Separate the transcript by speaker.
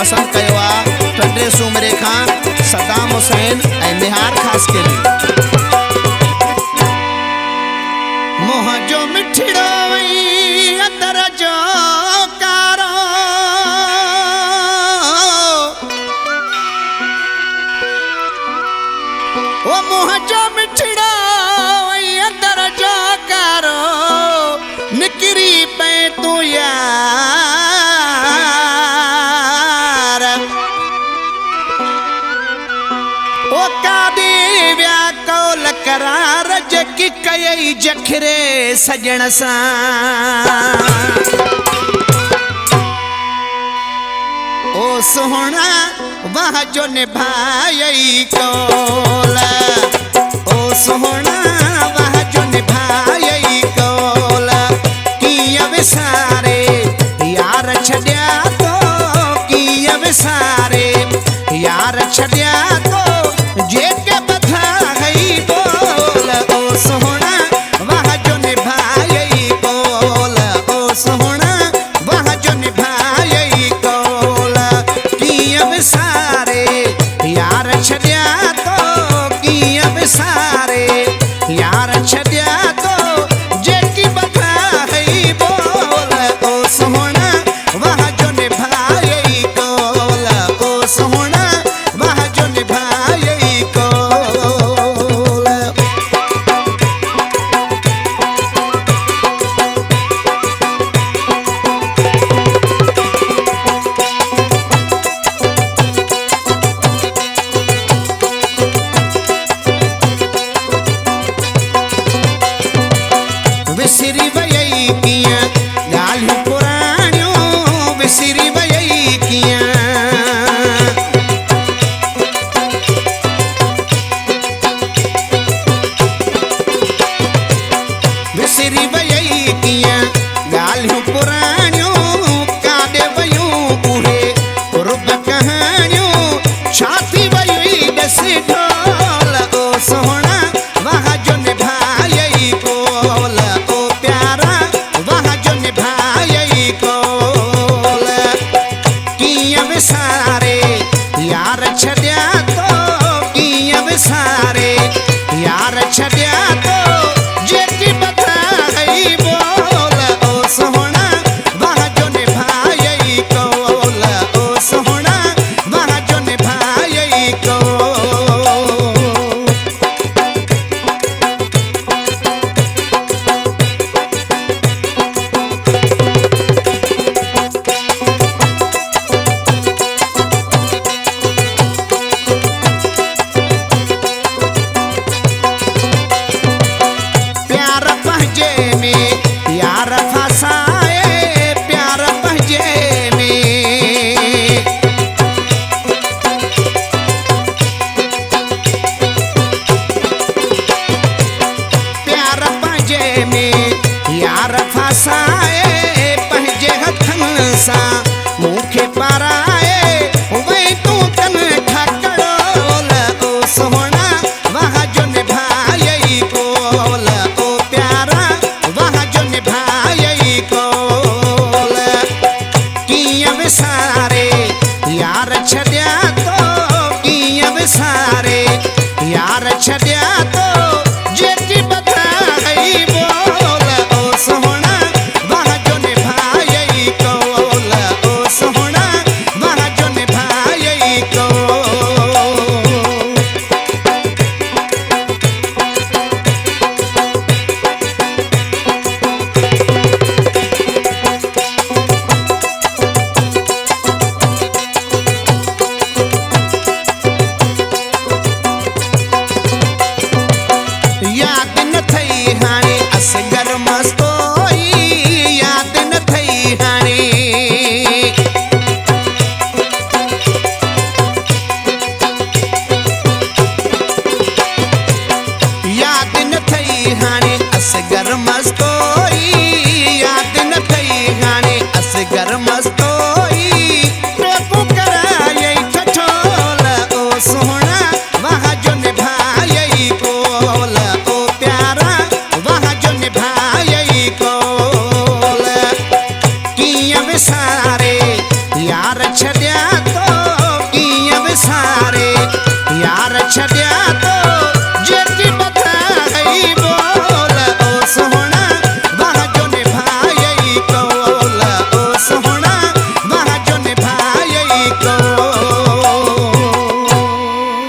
Speaker 1: पसंद कयो आहे टे सूमरे खां सदाम हुसैन ऐं निहार ख़ास के लिए मुंहिंजो मिठड़ो वई अंदर जो कारो ओ मुंहिंजो मिठड़ो वई अंदर जो कारो निकरी पे तू यार ओ कादी व्या कौल करार जकी कयई जखरे सजण सां ओ सोहणा वाह जो निभायई कौल ओ सोहणा वाह जो निभायई कौल कीअं विसारे यार छॾिया तो कीअं विसारे यार छॾिया तो जेके बधा गई बोल ओ सोहणा वाह जो निभायई कौल ओ सोहणा वाह जो निभायई कौल कीअं विसारे यार छॾिया तो कीअं विसारे यार छॾिया तो जेकी बधा गई बोल ओ सोहणा वाह जो निभायई कौल ओ सोहणा वाह जो निभायई कौल विसरी वयई कीअं ॻाल्हियूं पुराणियूं विसरी वयई कीअं विसरी वयई कीअं ॻाल्हियूं पुराणियूं काॾे वयूं उहे रुब कहाणियूं छा थी वयूं ॾसी ढोल ओ सोहणा वाह जो निभायई कौल ओ प्यारा वाह जो निभायई कौल कीअं विसारे यार छॾिया तो कीअं विसारे यार छॾिया तो जेकी बधा गई बोल ओ सोहणा वाह जो निभायई कौल ओ सोहणा वाह जो निभायई कौल प्यार पंहिंजे में यार फसाए प्यार पंहिंजे में प्यार पंहिंजे में यार फसाए पंहिंजे हथनि सां मूंखे पाराए वई तूं कन ठकड़ोल ओ सोहणा वाह जो निभायई कौल ओ प्यारा वाह जो निभायई कौल कीअं विसारे यार छॾिया तो कीअं विसारे यार छॾिया तो जेकी बधा गई बोल ओ सोहणा वाह जो निभायई कौल ओ सोहणा वाह जो निभायई कौल तो की अब सारे यार छॾे